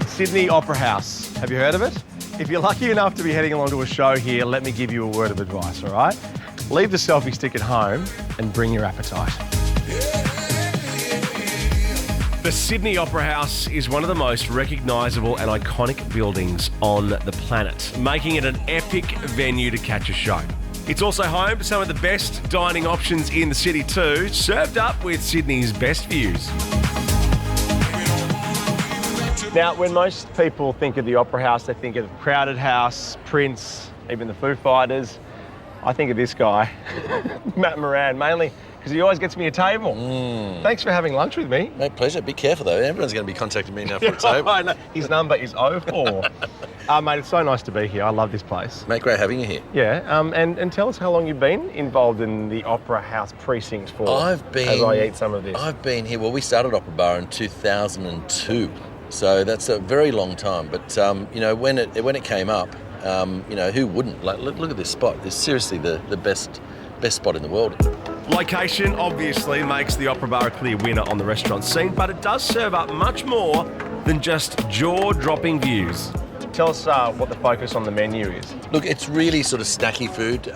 Sydney Opera House. Have you heard of it? If you're lucky enough to be heading along to a show here, let me give you a word of advice, all right? Leave the selfie stick at home and bring your appetite. The Sydney Opera House is one of the most recognisable and iconic buildings on the planet, making it an epic venue to catch a show. It's also home to some of the best dining options in the city too, served up with Sydney's best views. Now, when most people think of the Opera House, they think of Crowded House, Prince, even the Foo Fighters. I think of this guy, Matt Moran, mainly because he always gets me a table. Thanks for having lunch with me. Mate, pleasure. Be careful though. Everyone's going to be contacting me now for a table. I know. His number is 04. Mate, it's so nice to be here. I love this place. Mate, great having you here. Yeah, and tell us how long you've been involved in the Opera House Precinct for, as I eat some of this. I've been here, well, we started Opera Bar in 2002, so that's a very long time. But, you know, when it came up, you know, who wouldn't? Like, look at this spot. It's seriously the best spot in the world. Location obviously makes the Opera Bar a clear winner on the restaurant scene, but it does serve up much more than just jaw-dropping views. Tell us what the focus on the menu is. Look, it's really sort of snacky food.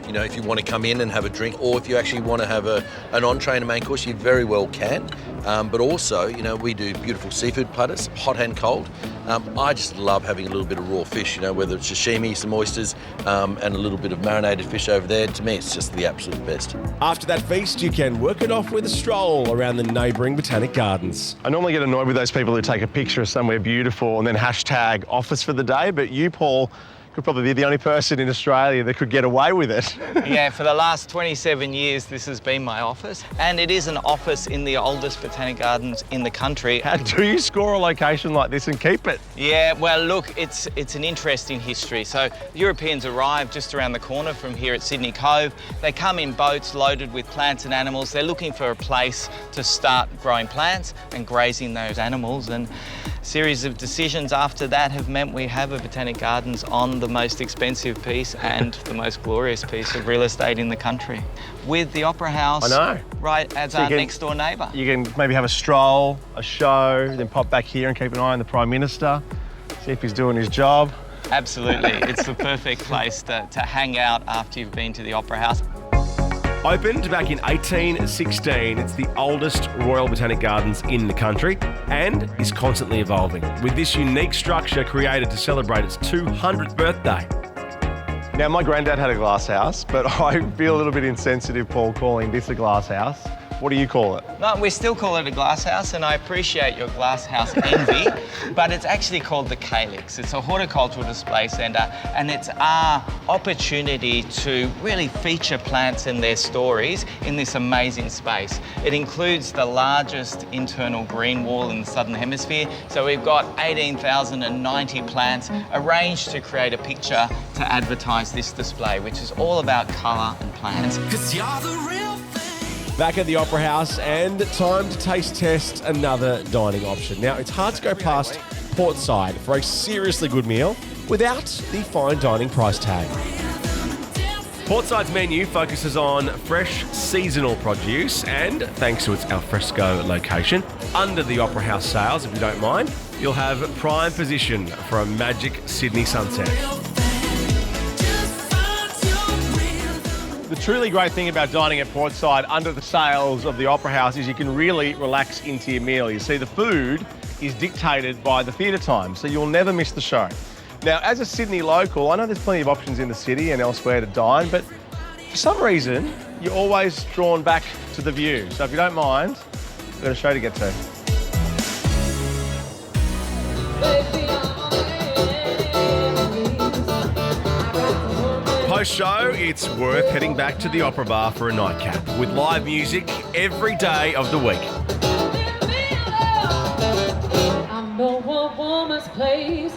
You know, if you want to come in and have a drink, or if you actually want to have an entree and a main course, you very well can. But also, you know, we do beautiful seafood platters, hot and cold. I just love having a little bit of raw fish, you know, whether it's sashimi, some oysters, and a little bit of marinated fish over there. To me, it's just the absolute best. After that feast, you can work it off with a stroll around the neighbouring Botanic Gardens. I normally get annoyed with those people who take a picture of somewhere beautiful and then hashtag office for the day, but you, Paul, could probably be the only person in Australia that could get away with it. Yeah, for the last 27 years, this has been my office, and it is an office in the oldest Botanic Gardens in the country. How do you score a location like this and keep it? Yeah, well, look, it's an interesting history. So Europeans arrived just around the corner from here at Sydney Cove. They come in boats loaded with plants and animals. They're looking for a place to start growing plants and grazing those animals, and a series of decisions after that have meant we have a Botanic Gardens on the most expensive piece and the most glorious piece of real estate in the country, with the Opera House right as our next door neighbour. You can maybe have a stroll, a show, then pop back here and keep an eye on the Prime Minister, see if he's doing his job. Absolutely, it's the perfect place to hang out after you've been to the Opera House. Opened back in 1816, it's the oldest Royal Botanic Gardens in the country and is constantly evolving, with this unique structure created to celebrate its 200th birthday. Now, my granddad had a glass house, but I feel a little bit insensitive, Paul, calling this a glass house. What do you call it? No, we still call it a glass house, and I appreciate your glass house envy, but it's actually called the Calyx. It's a horticultural display centre, and it's our opportunity to really feature plants and their stories in this amazing space. It includes the largest internal green wall in the Southern Hemisphere, so we've got 18,090 plants arranged to create a picture to advertise this display, which is all about colour and plants. 'Cause you're the real Back at the Opera House, and time to taste test another dining option. Now, it's hard to go past Portside for a seriously good meal without the fine dining price tag. Portside's menu focuses on fresh seasonal produce, and thanks to its alfresco location, under the Opera House sails, if you don't mind, you'll have prime position for a magic Sydney sunset. The truly great thing about dining at Portside under the sails of the Opera House is you can really relax into your meal. You see, the food is dictated by the theatre time, so you'll never miss the show. Now, as a Sydney local, I know there's plenty of options in the city and elsewhere to dine, but for some reason, you're always drawn back to the view. So if you don't mind, we've got a show to get to. Post-show, it's worth heading back to the Opera Bar for a nightcap with live music every day of the week. I know a woman's place